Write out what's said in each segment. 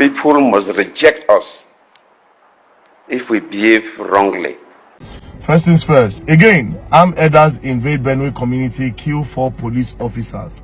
People must reject us if we behave wrongly. First things first. Again, armed herders invade Benue community, kill 4 police officers.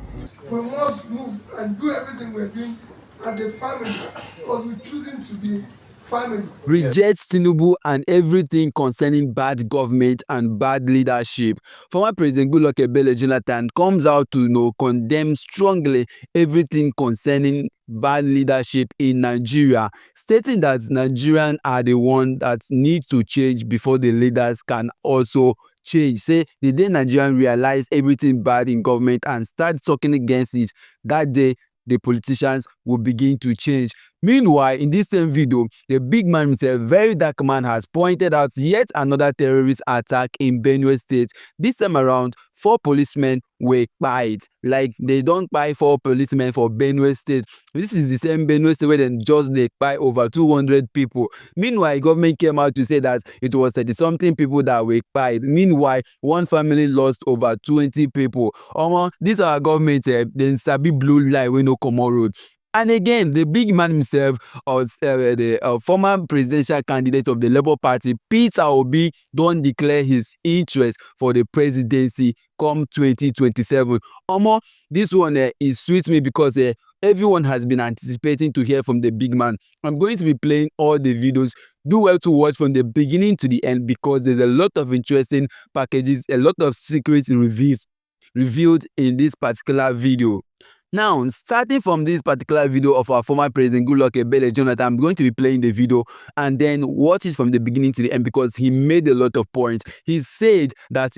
We must move and do everything we're doing as a family because we're choosing to be family. Rejects Tinubu and everything concerning bad government and bad leadership. Former President Goodluck Ebele Jonathan comes out to condemn strongly everything concerning bad leadership in Nigeria, stating that Nigerians are the ones that need to change before the leaders can also change. Say the day Nigerians realize everything bad in government and start talking against it, that day the politicians will begin to change. Meanwhile, in this same video, the big man himself, Verydarkman, has pointed out yet another terrorist attack in Benue State. This time around, 4 policemen were killed. Like, they don't buy 4 policemen for Benue State. This is the same Benue State where they just buy over 200 people. Meanwhile, government came out to say that it was 30-something people that were killed. Meanwhile, one family lost over 20 people. This our government, they sabi blue line wey no comot road. And again, the big man himself, the former presidential candidate of the Labour Party, Peter Obi, don't declare his interest for the presidency come 2027. This one is sweet me because everyone has been anticipating to hear from the big man. I'm going to be playing all the videos. Do well to watch from the beginning to the end because there's a lot of interesting packages, a lot of secrets revealed in this particular video. Now, starting from this particular video of our former president Goodluck Ebele Jonathan, I'm going to be playing the video and then watch it from the beginning to the end because he made a lot of points. He said that,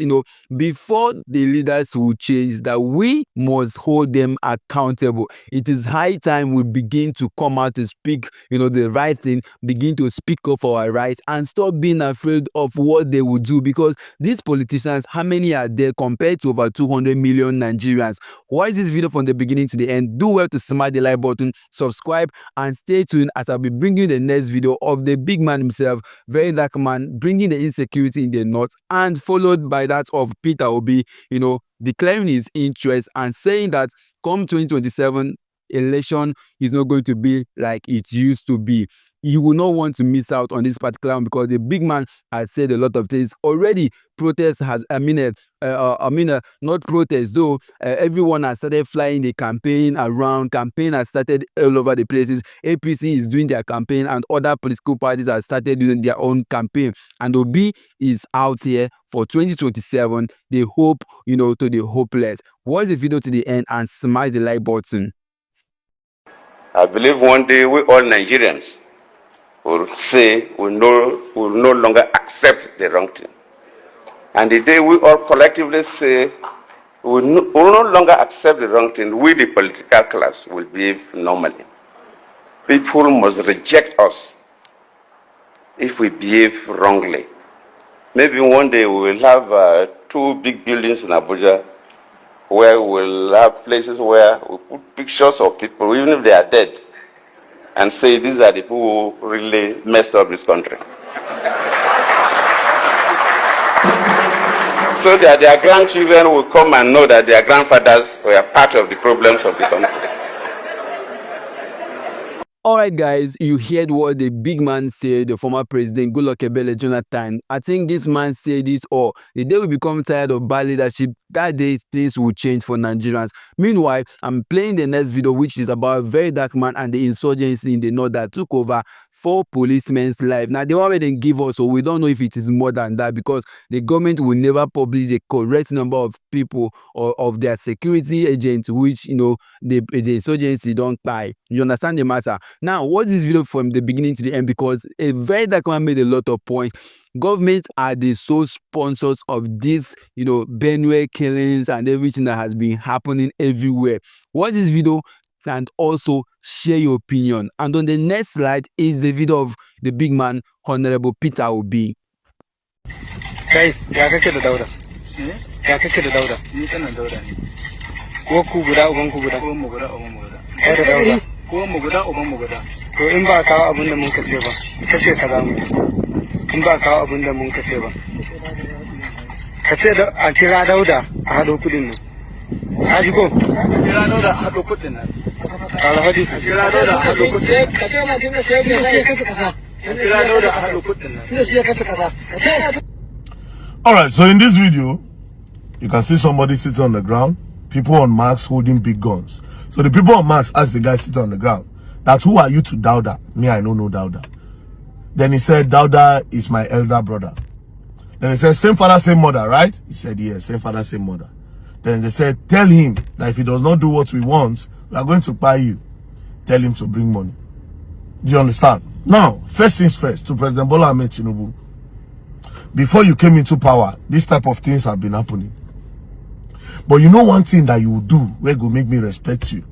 before the leaders will change, that we must hold them accountable. It is high time we begin to come out to speak, the right thing, begin to speak up for our rights and stop being afraid of what they will do because these politicians, how many are there compared to over 200 million Nigerians? Watch this video from the beginning to the end. Do well to smash the like button, subscribe, and stay tuned as I'll be bringing the next video of the big man himself, Verydarkman, bringing the insecurity in the north, and followed by that of Peter Obi, declaring his interest and saying that come 2027 election is not going to be like it used to be. You will not want to miss out on this particular one because the big man has said a lot of things already. Protest has, not protest though. Everyone has started flying the campaign around. Campaign has started all over the places. APC is doing their campaign, and other political parties have started doing their own campaign. And Obi is out here for 2027. They hope, to the hopeless. Watch the video to the end and smash the like button. I believe one day we all Nigerians will say we will no longer accept the wrong thing. And the day we all collectively say we will no longer accept the wrong thing, we, the political class, will behave normally. People must reject us if we behave wrongly. Maybe one day we will have 2 big buildings in Abuja where we'll have places where we put pictures of people, even if they are dead, and say these are the people who really messed up this country. So that their grandchildren will come and know that their grandfathers were part of the problems of the country. Alright guys, you heard what the big man said, the former president Goodluck Ebele Jonathan. I think this man said it all. The day we become tired of bad leadership, that day things will change for Nigerians. Meanwhile, I'm playing the next video which is about Verydarkman and the insurgency in the north that took over 4 policemen's lives. Now, the one they give us, so we don't know if it is more than that because the government will never publish the correct number of people or of their security agents which, the insurgency don't buy. You understand the matter? Now, watch this video from the beginning to the end because a Verydarkman made a lot of points. Government are the sole sponsors of this, Benue killings and everything that has been happening everywhere. Watch this video and also share your opinion. And on the next slide is the video of the big man, Honorable Peter Obi. Guys, ya kake da Dauda? Ya kake da Dauda? Ni kana Dauda ne. Ko ku guda uban ku guda? Ko mu guda uban mu guda. Kai da Dauda. Ko mu guda uban mu guda. To in ba kawo abin da mun kace ba, kace ka zamu. In ba kawo abin da mun kace ba. Kace da a kira Dauda a hado kudin nan. Ka ji ko? Kira Dauda a hado kudin nan. Alhaji a kira Dauda a haɗo kuɗin. A kira Dauda a haɗo kuɗin. All right, so in this video, you can see somebody sitting on the ground, people on masks holding big guns. So the people on masks asked the guy sitting on the ground, that who are you to Dauda? Me, I don't know Dauda. Then he said, Dauda is my elder brother. Then he said, same father, same mother, right? He said, yes, same father, same mother. Then they said, tell him that if he does not do what we want, we are going to buy you. Tell him to bring money. Do you understand? Now, first things first, to President Bola Ahmed Tinubu, before you came into power, this type of things have been happening. But you know one thing that you will do where go make me respect you.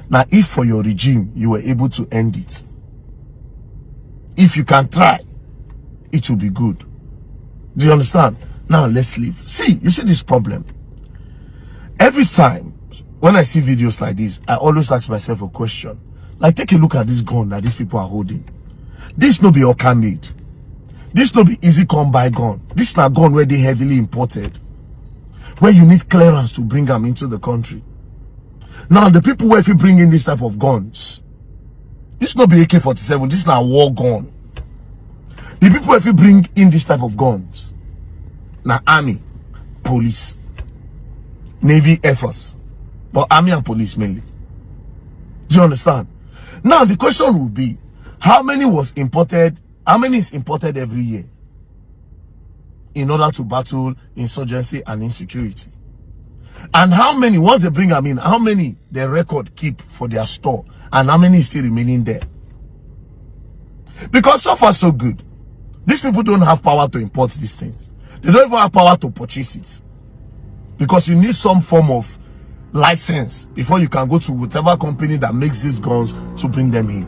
Now, if for your regime, you were able to end it, if you can try, it will be good. Do you understand? Now, let's leave. See, you see this problem. Every time, when I see videos like this, I always ask myself a question. Like, take a look at this gun that these people are holding. This no be Oka made. This no be easy come by gun. This is not gun where they heavily imported, where you need clearance to bring them into the country. Now, the people where if you bring in this type of guns, this no be AK-47, this is not a war gun. The people if you bring in this type of guns, now army, police, Navy, Air Force, but army and police mainly. Do you understand? Now, the question will be, how many was imported? How many is imported every year in order to battle insurgency and insecurity? And how many, once they bring them in, how many their record keep for their store? And how many is still remaining there? Because so far so good. These people don't have power to import these things. They don't even have power to purchase it. Because you need some form of license before you can go to whatever company that makes these guns to bring them in.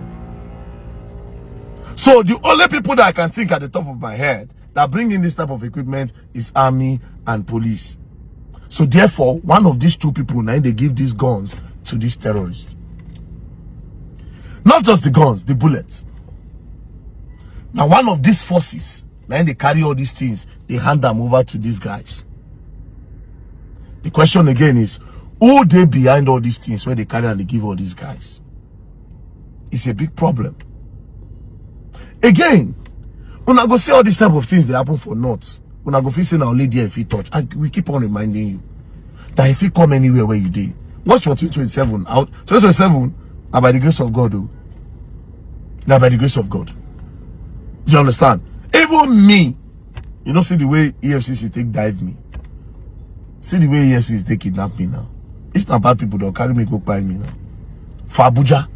So the only people that I can think at the top of my head that bring in this type of equipment is army and police. So therefore, one of these two people, now they give these guns to these terrorists. Not just the guns, the bullets. Now one of these forces, now they carry all these things, they hand them over to these guys. The question again is, who they behind all these things where they carry and they give all these guys? It's a big problem. Again, when I go see all these type of things that happen for North, when I go facing our lady if he touch, and we keep on reminding you that if you come anywhere where you did, watch for 2027 out. 2027, now by the grace of God, oh. Now by the grace of God. Do you understand? Even me, you don't see the way EFCC take dive me. See the way EFCC take kidnap me now. It's not bad people that carry me go buy me now. For Abuja,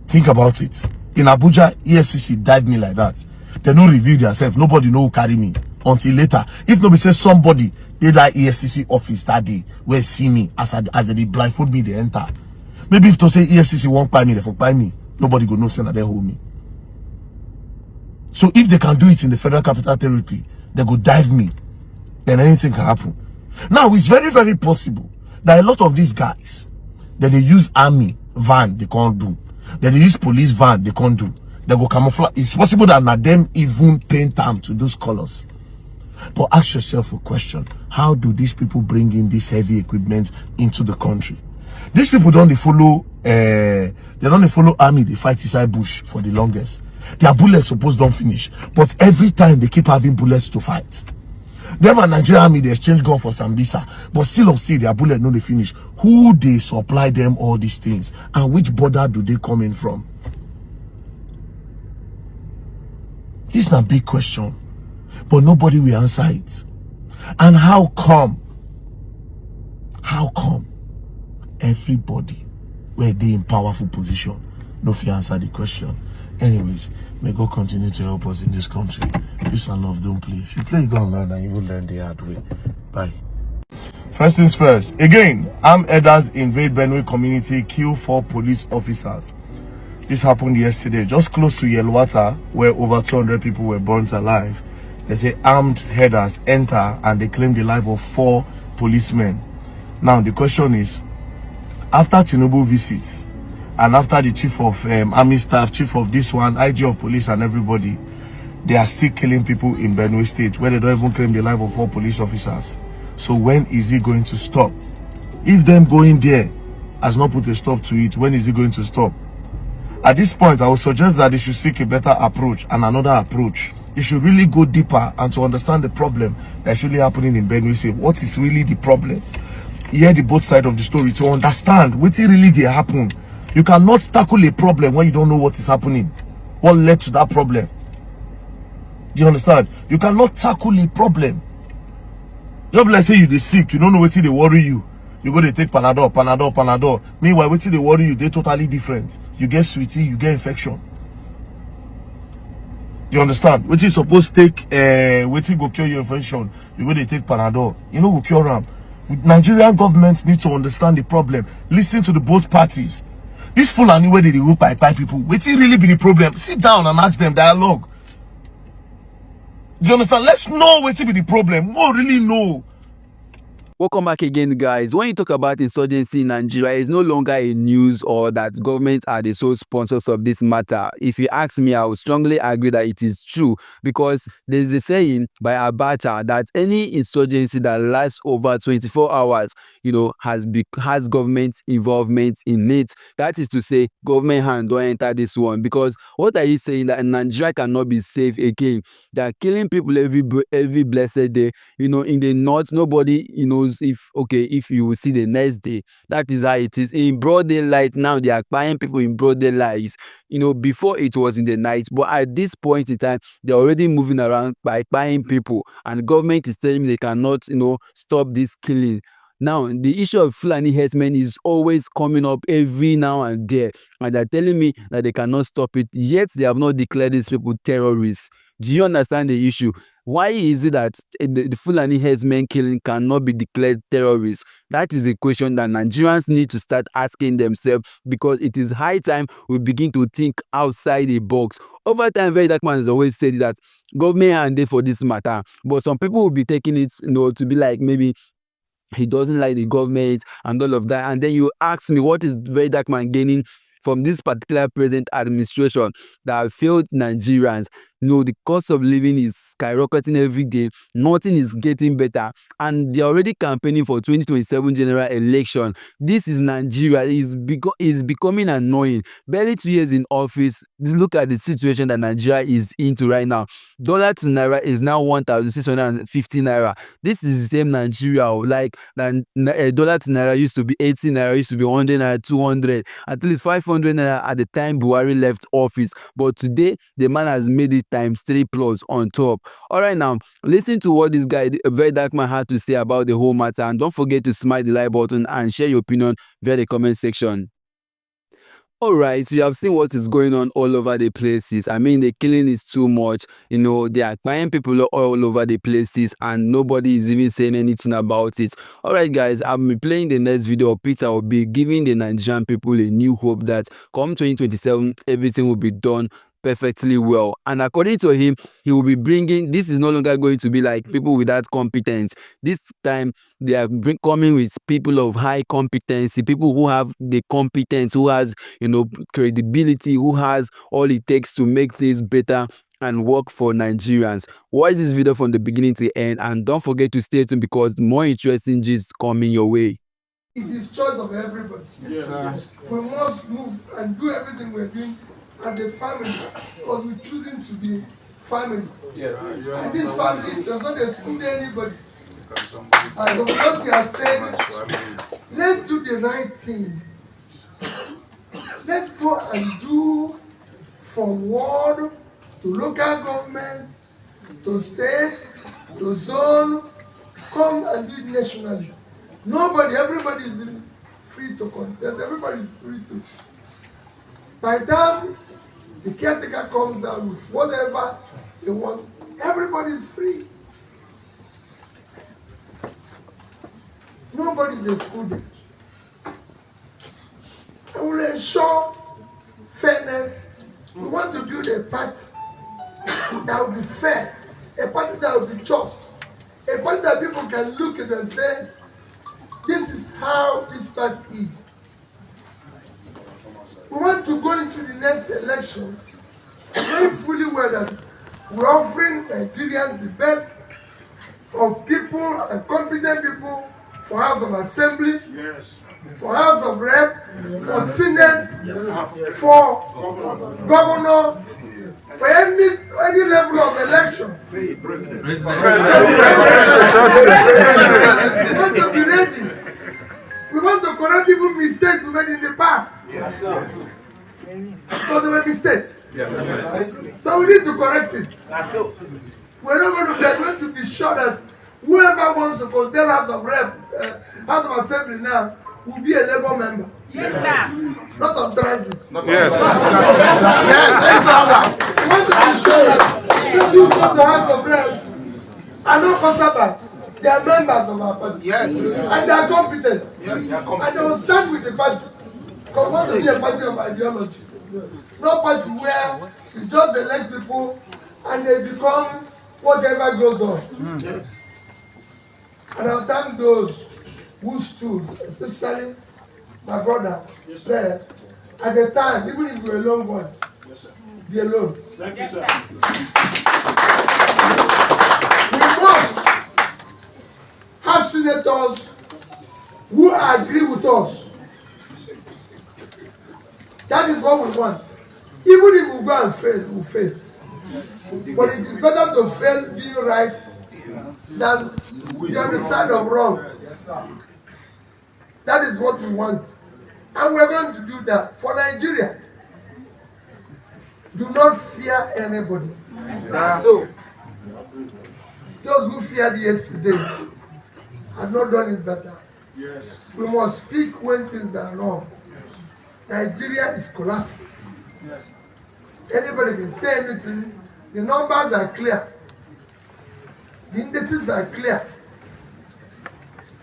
think about it. In Abuja, EFCC dive me like that. They don't reveal themselves. Nobody know who carry me until later. If nobody says somebody they that EFCC office that day where see me as they blindfold me, they enter. Maybe if to say EFCC won't buy me, they for buy me. Nobody go no send that they hold me. So if they can do it in the Federal Capital Territory, they go dive me. Then anything can happen. Now it's very, very possible that a lot of these guys that they use army van they can't do. That they use police van they can't do. They go camouflage. It's possible that not them even paint them to those colors. But ask yourself a question: how do these people bring in this heavy equipment into the country? These people don't follow. They don't follow army. They fight inside bush for the longest. Their bullets supposed don't finish, but every time they keep having bullets to fight. Them and Nigerian army they exchange gun for Sambisa, but still their bullet no they finish. Who they supply them all these things, and which border do they come in from? This is a big question, but nobody will answer it. And how come? How come everybody where they in powerful position no fit answer the question? Anyways, may God continue to help us in this country. Peace and love, don't play. If you play, you go learn and you will learn the hard way. Bye. First things first. Again, armed herders invade Benue community, kill 4 police officers. This happened yesterday, just close to Yelwata, where over 200 people were burnt alive. They say armed herders enter and they claim the life of 4 policemen. Now, the question is, after Tinubu visits, and after the chief of army staff, chief of this one, IG of police and everybody, they are still killing people in Benue State where they don't even claim the life of 4 police officers. So when is it going to stop? If them go in there has not put a stop to it. When is it going to stop? At this point, I would suggest that they should seek a better approach and another approach. They should really go deeper and to understand the problem that's really happening in Benue. Say, what is really the problem? Hear the both sides of the story to understand what really did happen. You cannot tackle a problem when you don't know what is happening. What led to that problem? Do you understand? You cannot tackle a problem. Just like say you dey sick, you don't know what they worry you. You go to take Panadol. Meanwhile, what they worry you, they totally different. You get sweetie, you get infection. You understand? What you supposed to take, what you go cure your infection, you go to take Panadol. You know, go cure them. Nigerian government needs to understand the problem. Listen to the both parties. This Fulani where they go by people, what really be the problem? Sit down and ask them dialogue. Do you understand? Let's know what be the problem. We really know. Welcome back again, guys. When you talk about insurgency in Nigeria, it's no longer a news or that government are the sole sponsors of this matter. If you ask me, I would strongly agree that it is true, because there's a saying by Abacha that any insurgency that lasts over 24 hours, has government involvement in it. That is to say, government hand don't enter this one. Because what are you saying? That Nigeria cannot be safe again? They are killing people every blessed day. In the north, nobody knows if you will see the next day. That is how it is in broad daylight. Now they are buying people in broad daylight. Before it was in the night, but at this point in time, they're already moving around by buying people, and government is telling me they cannot stop this killing. Now, the issue of Fulani herdsmen is always coming up every now and there, and they're telling me that they cannot stop it, yet they have not declared these people terrorists. Do you understand the issue? Why is it that the Fulani herdsmen killing cannot be declared terrorists? That is a question that Nigerians need to start asking themselves, because it is high time we begin to think outside the box. Over time, Verydarkman has always said that government are there for this matter, but some people will be taking it to be like maybe he doesn't like the government and all of that. And then you ask me, what is Verydarkman gaining from this particular present administration that have failed Nigerians? The cost of living is skyrocketing every day. Nothing is getting better, and they're already campaigning for 2027 general election. This is Nigeria. It's becoming annoying. Barely 2 years in office. Look at the situation that Nigeria is into right now. Dollar to naira is now 1,650 naira. This is the same Nigeria. Like a dollar to naira used to be 80 naira, used to be 100 naira, 200, at least 500 naira at the time Buhari left office. But today, the man has made it times 3+ on top. All right, now listen to what this guy Verydarkman had to say about the whole matter, and don't forget to smash the like button and share your opinion via the comment section. Alright, so you have seen what is going on all over the places. I mean, the killing is too much. They are buying people all over the places, and nobody is even saying anything about it. Alright, guys, I'll be playing the next video. Peter will be giving the Nigerian people a new hope that come 2027, everything will be done perfectly well. And according to him, he will be bringing, this is no longer going to be like people without competence. This time they are coming with people of high competency, people who have the competence, who has credibility, who has all it takes to make things better and work for Nigerians. Watch this video from the beginning to the end, and don't forget to stay tuned, because more interesting gist coming your way. It is choice of everybody. Yes. We must move and do everything we're doing as a family, because we're choosing to be family. Yes. And this family does not exclude anybody. As of what you have said, let's do the right thing. Let's go and do from ward to local government, to state, to zone, come and do it nationally. Everybody is free to contest, everybody is free to. By the time the caretaker comes down with whatever they want, everybody is free. Nobody is excluded. And we'll ensure fairness. We want to build a party that will be fair, a party that will be just, a party that people can look at and say, this is how this party is. We want to go into the next election knowing fully well that we're offering Nigerians the best of people and competent people for House of Assembly, yes, for House of Rep, for Senate, for Governor, for any level of election. We want to be ready. We want to correct even mistakes we made in the past. Yes, sir. Because there were mistakes. So we need to correct it. We're not going to be sure that whoever wants to contest House of Rep, House of Assembly now, will be a Labour member. Yes. Not on transit. Yes. We want to be sure that those who go to House of Rep are not conservative. They are members of our party. Yes. And they are competent. Yes. And they will stand with the party. Because we want to be a party of ideology. No party where you just elect people and they become whatever goes on. Yes. And I'll thank those who stood, especially my brother there, at the time, even if you're a lone voice, be alone. Thank you, sir. We must have senators who agree with us. That is what we want. Even if we go and fail, we'll fail. But it is better to fail being right than be on the side of wrong. That is what we want. And we're going to do that. For Nigeria, do not fear anybody. So, those who feared yesterday have not done it better. Yes. We must speak when things are wrong. Nigeria is collapsing. Yes. Anybody can say anything. The numbers are clear. The indices are clear.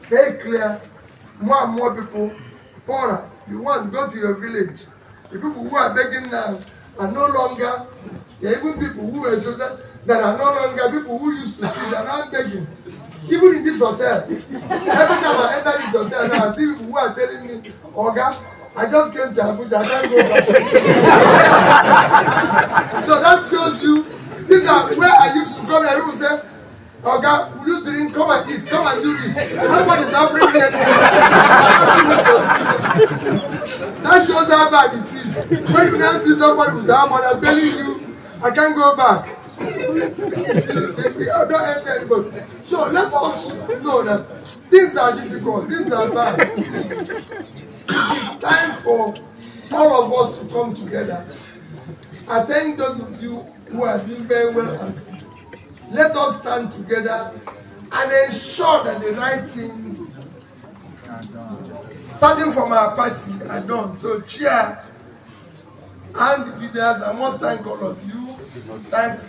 Very clear. More and more people, poorer. You want to go to your village. The people who are begging now are no longer, there are even people who are that are no longer people who used to see that are begging. Even in this hotel. Every time I enter this hotel now, I see people who are telling me, Oga, I just came to Abuja, I can't go back. So that shows you, these are where I used to come and people say, Oga, will you drink? Come and eat, come and do this. Nobody's offering me anything. That shows how bad it is. When you now see somebody with that money, I'm telling you, I can't go back. Don't enter anybody. So let us know that things are difficult, things are bad. It is time for all of us to come together. I thank those of you who are doing very well. Let us stand together and ensure that the right things, starting from our party, are done. So, Chair and leaders, I must thank all of you. Thank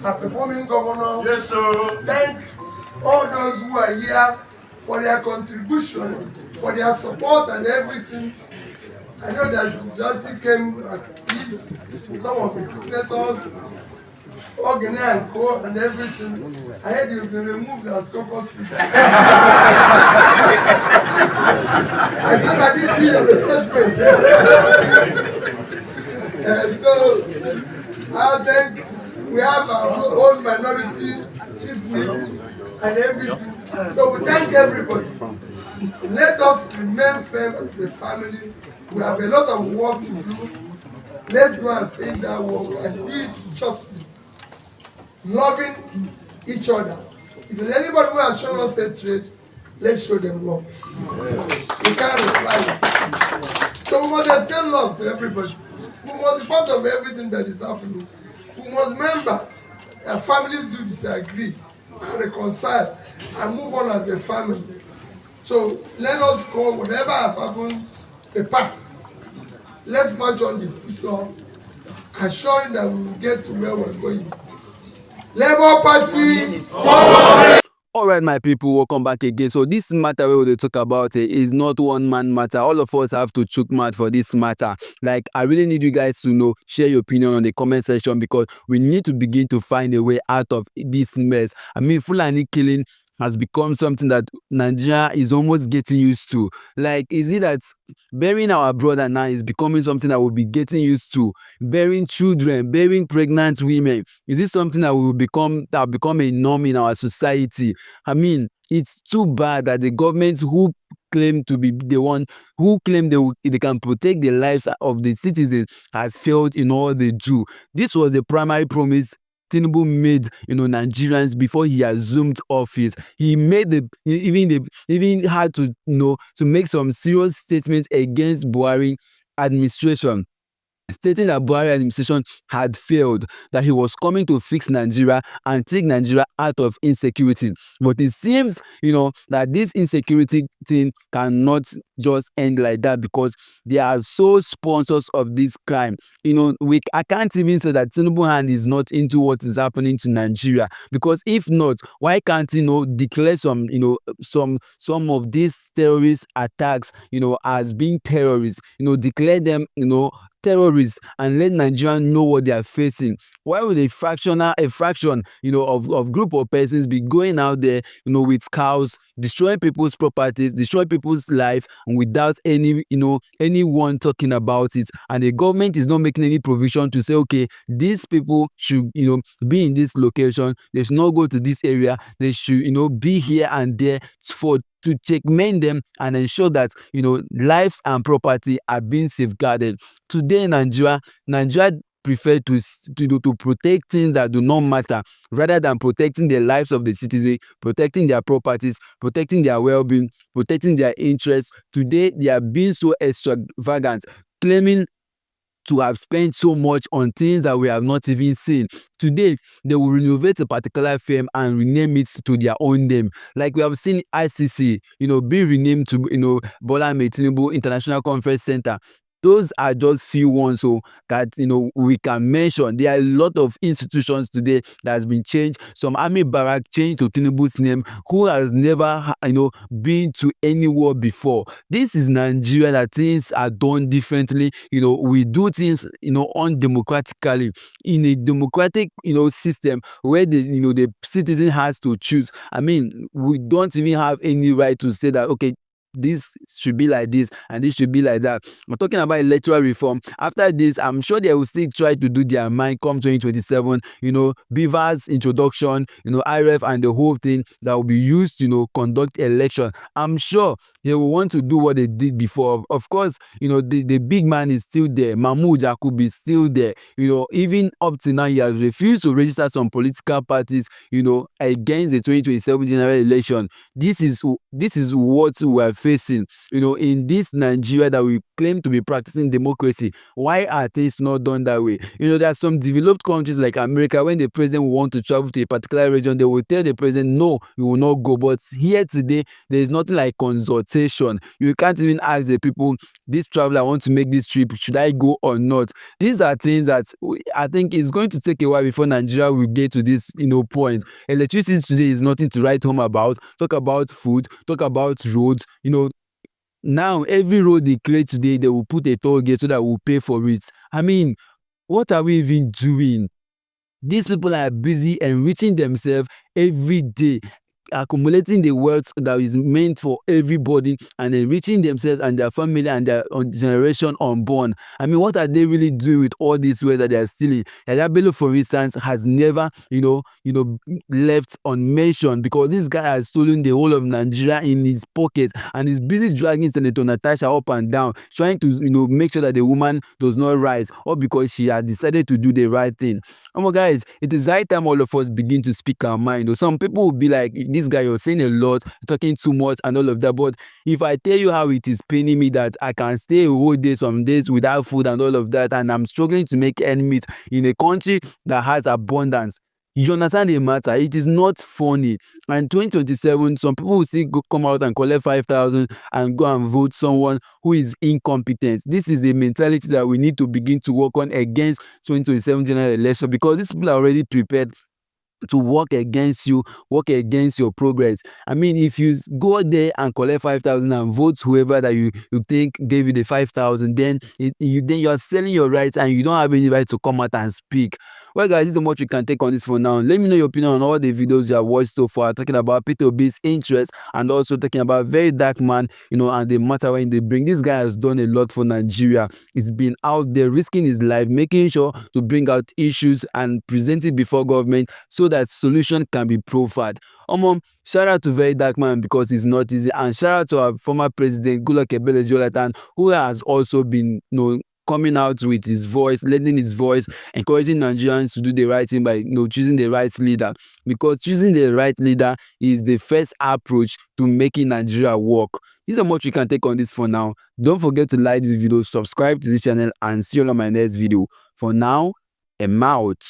our performing governor. Yes, sir. Thank all those who are here for their contribution, for their support and everything. I know that Jati came at least, some of the senators, Ogene and Co. and everything. I heard you've been removed as caucus leader. I thought I didn't see your replacement. So, I think we have our own minority chief whip and everything. So we thank everybody. Let us remain firm as a family. We have a lot of work to do. Let's go and face that work and do it justly. Loving each other. If there's anybody who has shown us hatred, let's show them love. We can't reply. So we must extend love to everybody. We must be part of everything that is happening. We must remember that families do disagree and reconcile and move on as a family. So let us go, whatever has happened, the past. Let's march on the future, assuring that we will get to where we're going. Labour Party forward! Alright, my people, welcome back again. So this matter we will talk about is not one man matter. All of us have to chook mouth for this matter. Like, I really need you guys to know, share your opinion on the comment section, because we need to begin to find a way out of this mess. I mean, Fulani killing has become something that Nigeria is almost getting used to. Like, is it that burying our brother now is becoming something that we'll be getting used to? Burying children, burying pregnant women, is this something that will become a norm in our society? I mean, it's too bad that the government who claim to be the one who claim they can protect the lives of the citizens has failed in all they do. This was the primary promise Tinubu made, Nigerians before he assumed office. He made even had to, to make some serious statements against Buhari administration, stating that Buhari administration had failed, that he was coming to fix Nigeria and take Nigeria out of insecurity. But it seems, that this insecurity thing cannot just end like that, because they are so sponsors of this crime. I can't even say that Tinubu hand is not into what is happening to Nigeria, because if not, why can't declare some of these terrorist attacks, as being terrorists, declare them, terrorists, and let Nigerians know what they are facing. Why would a fraction, of group of persons be going out there, with cows, destroying people's properties, destroying people's life, and without anyone talking about it? And the government is not making any provision to say, okay, these people should, be in this location. They should not go to this area. They should, be here and there to checkmate them and ensure that lives and property are being safeguarded. Today in Nigeria prefer to protect things that do not matter, rather than protecting the lives of the citizens, protecting their properties, protecting their well-being, protecting their interests. Today they are being so extravagant, claiming to have spent so much on things that we have not even seen. Today, they will renovate a particular firm and rename it to their own name. Like we have seen ICC, be renamed to, Bola Ahmed Tinubu International Conference Center. Those are just few ones that we can mention. There are a lot of institutions today that has been changed. Some army barrack changed to Tinubu's name, who has never been to any war before. This is Nigeria, that things are done differently. We do things undemocratically. In a democratic system where the citizen has to choose. I mean, we don't even have any right to say that, okay, this should be like this and this should be like that. We're talking about electoral reform. After this, I'm sure they will still try to do their mind come 2027. Beaver's introduction, IRF and the whole thing that will be used to conduct election. I'm sure they will want to do what they did before. Of course, the big man is still there. Mahmoud Yakub is still there. Even up to now, he has refused to register some political parties, against the 2027 general election. This is what we are facing, in this Nigeria that we claim to be practicing democracy. Why are things not done that way? There are some developed countries like America, when the president will want to travel to a particular region, they will tell the president, no, you will not go. But here today, there is nothing like consultation. You can't even ask the people, this traveler, I want to make this trip, should I go or not? These are things that I think is going to take a while before Nigeria will get to this point. Electricity today is nothing to write home about. Talk about food, talk about roads. Now every road they create today, they will put a toll gate so that we'll pay for it. I mean, what are we even doing? These people are busy enriching themselves every day, accumulating the wealth that is meant for everybody, and enriching themselves and their family and their generation unborn. I mean, what are they really doing with all this wealth that they are stealing? Ebele, for instance, has never, left unmentioned, because this guy has stolen the whole of Nigeria in his pocket, and is busy dragging Senator Natasha up and down, trying to, make sure that the woman does not rise, or because she has decided to do the right thing. Guys, it is high time all of us begin to speak our mind. Some people will be like, this guy, you're saying a lot, talking too much and all of that. But if I tell you how it is paining me that I can stay a whole day, some days without food and all of that, and I'm struggling to make ends meet in a country that has abundance, you understand the matter? It is not funny. And 2027, some people will still come out and collect 5,000 and go and vote someone who is incompetent. This is the mentality that we need to begin to work on against 2027 general election, because these people are already prepared to work against you, work against your progress. I mean, if you go there and collect 5,000 and vote whoever that you think gave you the 5,000, then you are selling your rights, and you don't have any right to come out and speak. Well, guys, this is much we can take on this for now. Let me know your opinion on all the videos you have watched so far, talking about Peter Obi's interest and also talking about Verydarkman, and the matter when they bring. This guy has done a lot for Nigeria. He's been out there risking his life, making sure to bring out issues and present it before government so that solution can be profiled. Shout out to Verydarkman because it's not easy, and shout out to our former president Goodluck Ebele, who has also been, coming out with his voice, lending his voice, encouraging Nigerians to do the right thing by, choosing the right leader, because choosing the right leader is the first approach to making Nigeria work. This is how much we can take on this for now. Don't forget to like this video, subscribe to this channel, and see you on my next video. For now, I'm out.